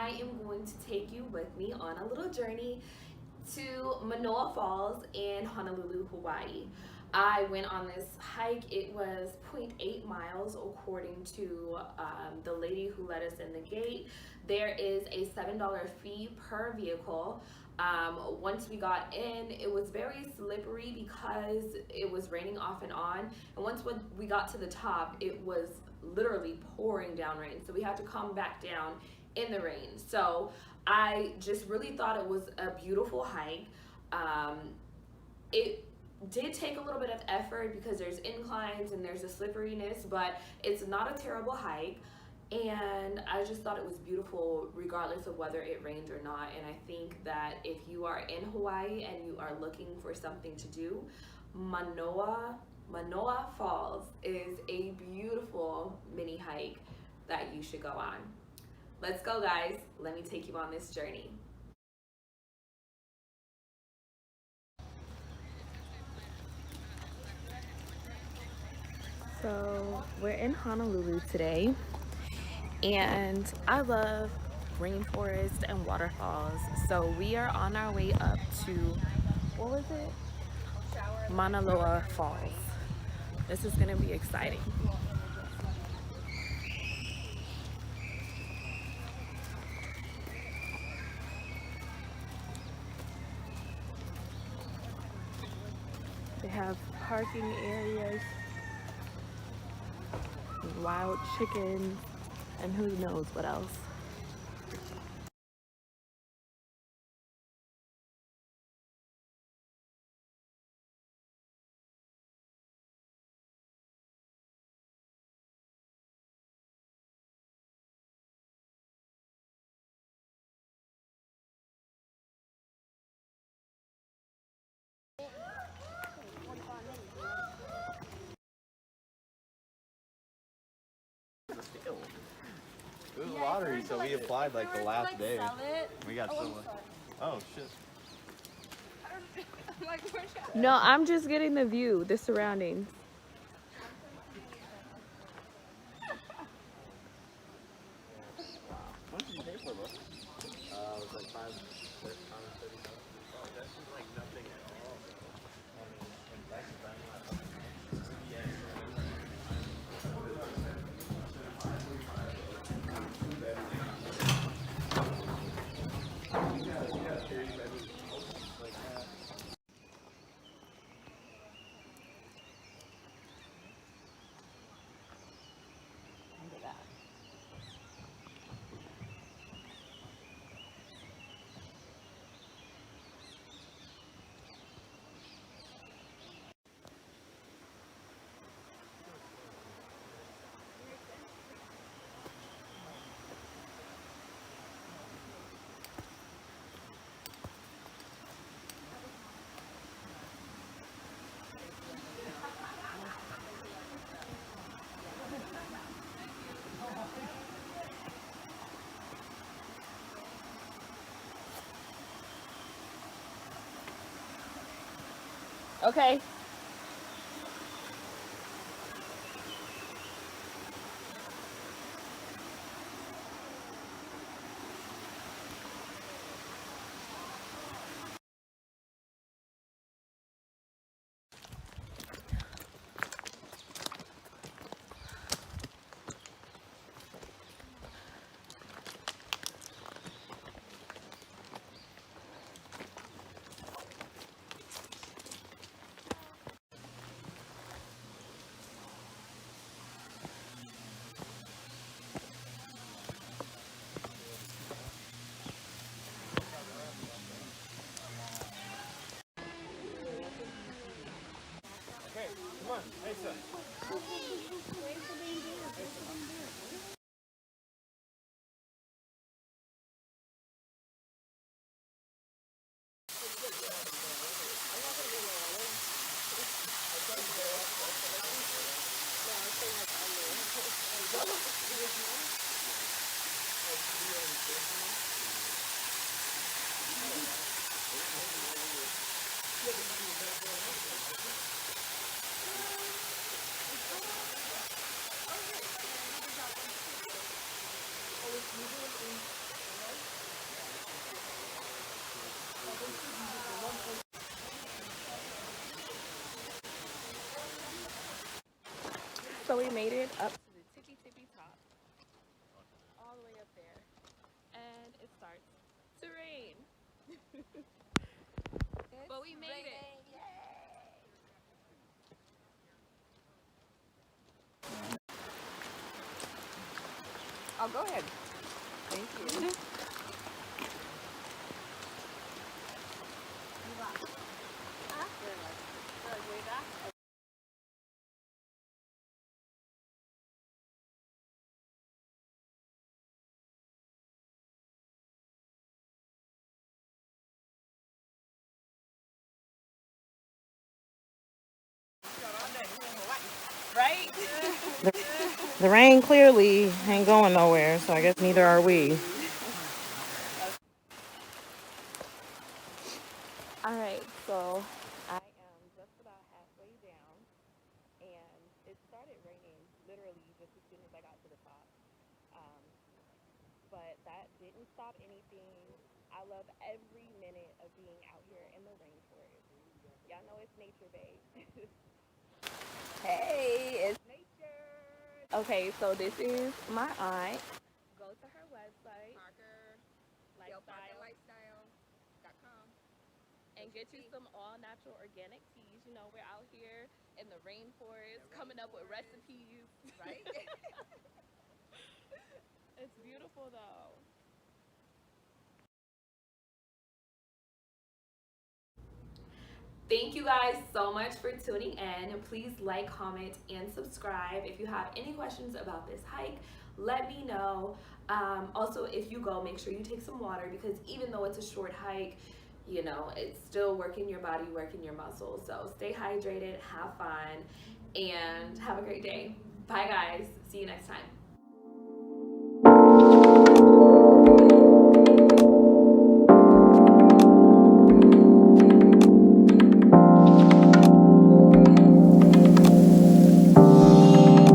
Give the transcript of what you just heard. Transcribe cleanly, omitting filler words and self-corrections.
I am going to take you with me on a little journey to Manoa Falls in Honolulu, Hawaii. I went on this hike. It was 0.8 miles according to the lady who let us in the gate. There is a $7 fee per vehicle. Once we got in, it was very slippery because it was raining off and on. And once we got to the top, it was literally pouring down rain. So we had to come back down in the rain. So I just really thought it was a beautiful hike. It did take a little bit of effort because there's inclines and there's a slipperiness, but it's not a terrible hike. And I just thought it was beautiful regardless of whether it rains or not. And I think that if you are in Hawaii and you are looking for something to do, Manoa Falls is a beautiful mini hike that you should go on. Let's go, guys. Let me take you on this journey. So we're in Honolulu today, and I love rainforest and waterfalls. So we are on our way up to, what was it? Manoa Falls. This is gonna be exciting. They have parking areas, wild chickens, and who knows what else. It was lottery, so we applied like the last day. We got so much. Oh shit. No, I'm just getting the view, the surroundings. What did you pay for, bro? It was like $5.30. Oh, that's like nothing at all. Okay. Okay, come on, Asa. So we made it up to the tippy top, all the way up there, and it starts to rain. But we made it. Oh, go ahead. Thank you. Right? The rain clearly ain't going nowhere, so I guess neither are we. All right, so I am just about halfway down, and it started raining literally just as soon as I got to the top. Um, but that didn't stop anything. I love every minute of being out here in the rainforest. Y'all know it's nature, babe. Hey, it's Okay, so this is my aunt. Go to her website, Lifestyle.com. and get you some all natural organic teas. You know, we're out here in the rainforest coming up with recipes. Right? It's beautiful though. Thank you guys so much for tuning in. Please like, comment, and subscribe. If you have any questions about this hike, let me know. Also, if you go, make sure you take some water, because even though it's a short hike, you know, it's still working your body, working your muscles. So stay hydrated, have fun, and have a great day. Bye guys. See you next time.